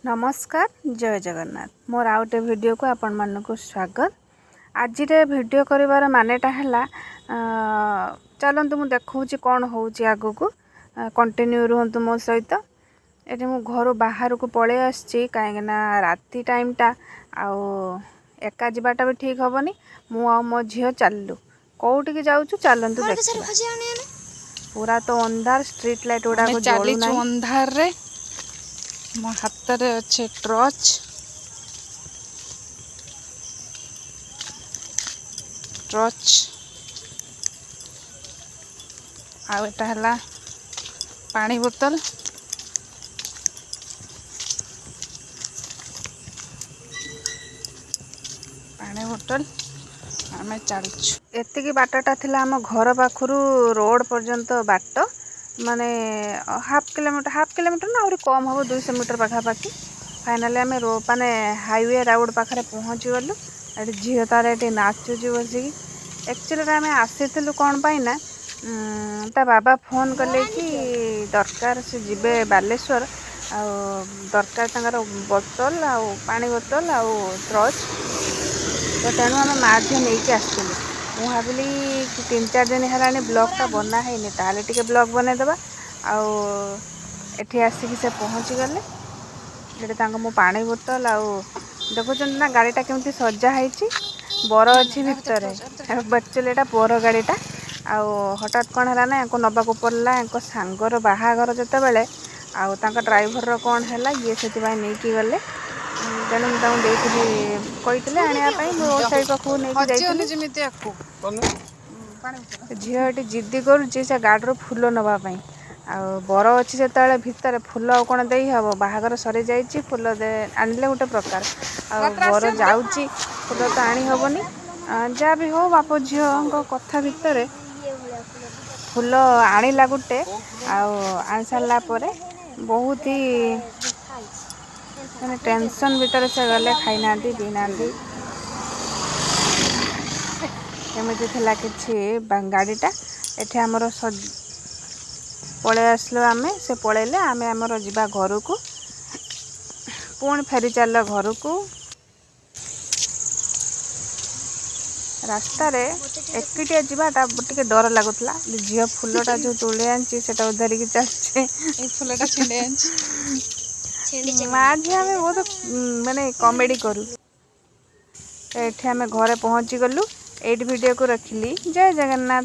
नमस्कार जय जगन्नाथ मोर आउटे वीडियो को आपण मानक स्वागत। आज वीडियो करिवार मानेटा है चलतु मु देखा कौन हो आग को कंटिन्यू रुहतु मो सहित। ये मु घर बाहर को पलि आसी कहीं राति टाइमटा आउ एका जावाटा भी ठीक हेनी। मु आ मो झील चलू कौटी जाऊँ चलतु देखा। पूरा तो अंधार स्ट्रीट लाइट गुड़ा चलीचु अंधार रे मो हाथ रे अच्छे टॉर्च आ एटा हला पानी बोतल आम चलुछु। एतिकी बाटटा थिला आम घर पाखरु रोड पर्यंत बाट माने हाफ किलोमीटर ना आहुरी कम हम 200 मीटर पाखापाखि। फाइनाली आम माने हाईवे रोड पाखे पहुँची गलु। ये झील तार ये नाचुची बसिकी। एक्चुअली आम आसीलु कौन पाई ना ता बाबा फोन कले कि दरकार से जीवे बालेश्वर आ दरकार तंगर बोतल आ पानी बोतल आ टॉर्च। तो तेणु आम माँ झील नहीं कि आसलु। मु भाविली 3-4 दिन है ब्लॉगटा बना है ताले टिके ब्लॉग बनईदेवा। आठी आसिक से पहुँची गले ये मु पानी बोतल आ देखुं ना गाड़ीटा केमती सजा है बर अच्छी भितर एक्चुअली एटा बर गाड़ीटा। आउ हठात कौन है ना या नबाक पड़ा या सांगर बाहाघर जिते बड़े आउ ड्राइवर कौन है ये से नहीं गले। तेणु मुझे कही आने रोड साइड पाखु नहीं झील ये जिद्दी करुच्ची से गाड़ी फुल नापी बर अच्छी से भितर फुल आ कौन दे हम बाहागर सरी जाइए फुल आनले गोटे प्रकार बर जाऊँगी फुल तो आनी हेनी। जहाँ भी हो बाप झील कथा भितर फुल आनिला गोटे आनी सारा बहुत ही मैंने टेंशन भितर से गले खाई ना पी ना एमती थिला किछि गाड़ीटा एठे हमर पळे आसलो आमे से पळेले आमे हमर जिबा घर को पुणी फेरी चल घर को। रास्ता रे एकिटिया जीवाटा टिके डर लगुला झील फुलटा जो तोले आनी से धरिकी चलचे फुलटा छिंडे माँ झी आम बहुत माने कॉमेडी करूँ। एठे आमे घरे पहुँची गलु। एट वीडियो को रखिली। जय जगन्नाथ।